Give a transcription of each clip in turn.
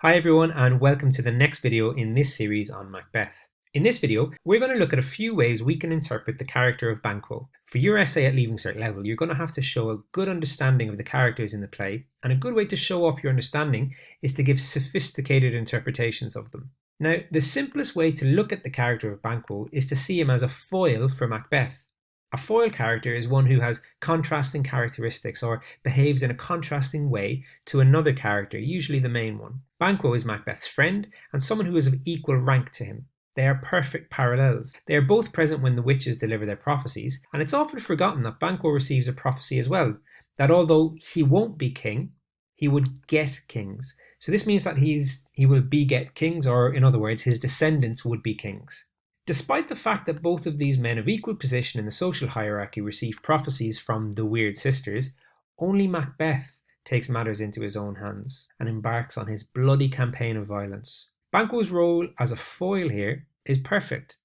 Hi everyone, and welcome to the next video in this series on Macbeth. In this video, we're going to look at a few ways we can interpret the character of Banquo. For your essay at Leaving Cert level, you're going to have to show a good understanding of the characters in the play, and a good way to show off your understanding is to give sophisticated interpretations of them. Now, the simplest way to look at the character of Banquo is to see him as a foil for Macbeth. A foil character is one who has contrasting characteristics or behaves in a contrasting way to another character, usually the main one. Banquo is Macbeth's friend and someone who is of equal rank to him. They are perfect parallels. They are both present when the witches deliver their prophecies, and it's often forgotten that Banquo receives a prophecy as well, that although he won't be king, he would get kings. So this means that he will beget kings, or in other words, his descendants would be kings. Despite the fact that both of these men of equal position in the social hierarchy receive prophecies from the Weird Sisters, only Macbeth takes matters into his own hands and embarks on his bloody campaign of violence. Banquo's role as a foil here is perfect.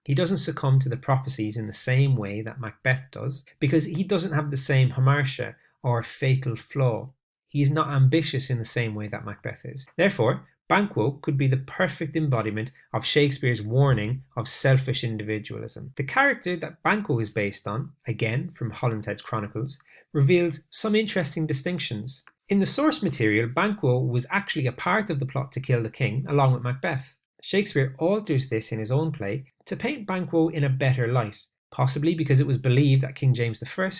He doesn't succumb to the prophecies in the same way that Macbeth does, because he doesn't have the same hamartia or fatal flaw. He is not ambitious in the same way that Macbeth is. Therefore, Banquo could be the perfect embodiment of Shakespeare's warning of selfish individualism. The character that Banquo is based on, again from Hollands Heights Chronicles, reveals some interesting distinctions. In the source material, Banquo was actually a part of the plot to kill the king, along with Macbeth. Shakespeare alters this in his own play to paint Banquo in a better light, possibly because it was believed that King James I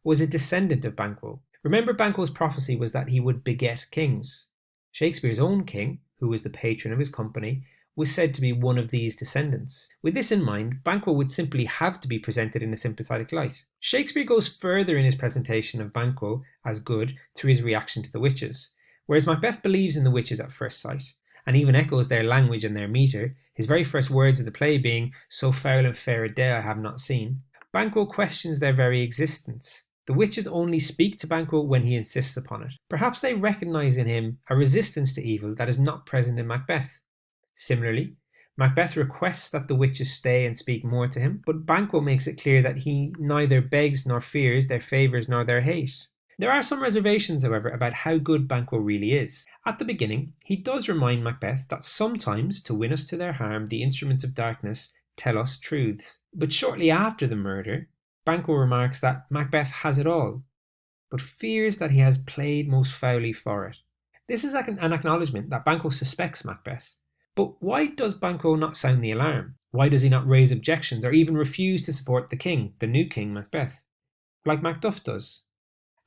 was a descendant of Banquo. Remember, Banquo's prophecy was that he would beget kings. Shakespeare's own king, who was the patron of his company, was said to be one of these descendants. With this in mind, Banquo would simply have to be presented in a sympathetic light. Shakespeare goes further in his presentation of Banquo as good through his reaction to the witches. Whereas Macbeth believes in the witches at first sight, and even echoes their language and their metre, his very first words of the play being, "So foul and fair a day I have not seen," Banquo questions their very existence. The witches only speak to Banquo when he insists upon it. Perhaps they recognise in him a resistance to evil that is not present in Macbeth. Similarly, Macbeth requests that the witches stay and speak more to him, but Banquo makes it clear that he neither begs nor fears their favours nor their hate. There are some reservations, however, about how good Banquo really is. At the beginning, he does remind Macbeth that sometimes, to win us to their harm, the instruments of darkness tell us truths. But shortly after the murder, Banquo remarks that Macbeth has it all, but fears that he has played most foully for it. This is like an acknowledgement that Banquo suspects Macbeth. But why does Banquo not sound the alarm? Why does he not raise objections or even refuse to support the king, the new king Macbeth, like Macduff does?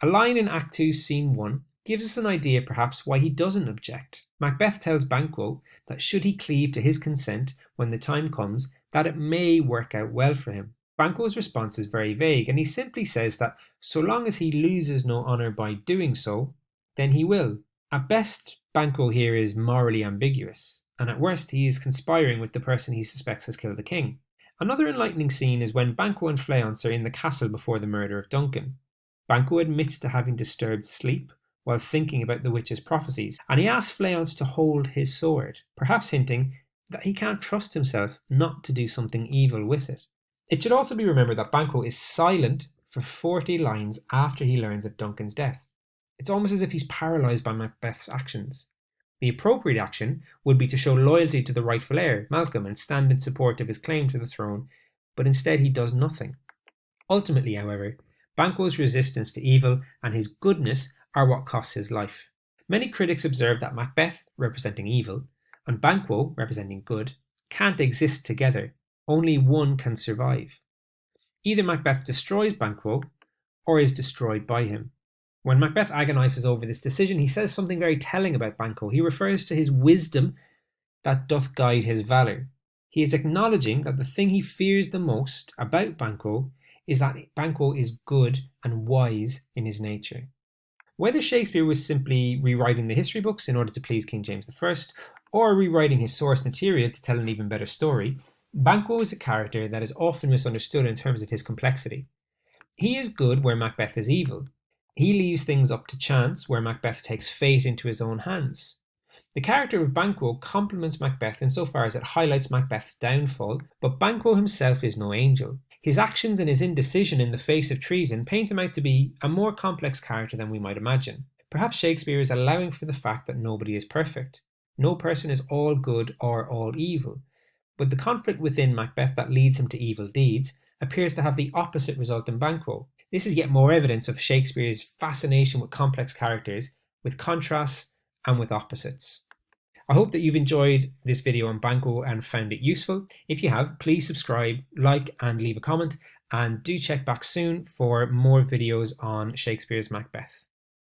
A line in Act 2, Scene 1 gives us an idea perhaps why he doesn't object. Macbeth tells Banquo that should he cleave to his consent when the time comes, that it may work out well for him. Banquo's response is very vague, and he simply says that so long as he loses no honour by doing so, then he will. At best, Banquo here is morally ambiguous, and at worst he is conspiring with the person he suspects has killed the king. Another enlightening scene is when Banquo and Fleance are in the castle before the murder of Duncan. Banquo admits to having disturbed sleep while thinking about the witch's prophecies, and he asks Fleance to hold his sword, perhaps hinting that he can't trust himself not to do something evil with it. It should also be remembered that Banquo is silent for 40 lines after he learns of Duncan's death. It's almost as if he's paralysed by Macbeth's actions. The appropriate action would be to show loyalty to the rightful heir, Malcolm, and stand in support of his claim to the throne, but instead he does nothing. Ultimately, however, Banquo's resistance to evil and his goodness are what costs his life. Many critics observe that Macbeth, representing evil, and Banquo, representing good, can't exist together. Only one can survive. Either Macbeth destroys Banquo, or is destroyed by him. When Macbeth agonises over this decision, he says something very telling about Banquo. He refers to his wisdom that doth guide his valour. He is acknowledging that the thing he fears the most about Banquo is that Banquo is good and wise in his nature. Whether Shakespeare was simply rewriting the history books in order to please King James I, or rewriting his source material to tell an even better story, Banquo is a character that is often misunderstood in terms of his complexity. He is good where Macbeth is evil. He leaves things up to chance where Macbeth takes fate into his own hands. The character of Banquo complements Macbeth insofar as it highlights Macbeth's downfall, but Banquo himself is no angel. His actions and his indecision in the face of treason paint him out to be a more complex character than we might imagine. Perhaps Shakespeare is allowing for the fact that nobody is perfect. No person is all good or all evil, but the conflict within Macbeth that leads him to evil deeds appears to have the opposite result in Banquo. This is yet more evidence of Shakespeare's fascination with complex characters, with contrasts and with opposites. I hope that you've enjoyed this video on Banquo and found it useful. If you have, please subscribe, like and leave a comment, and do check back soon for more videos on Shakespeare's Macbeth.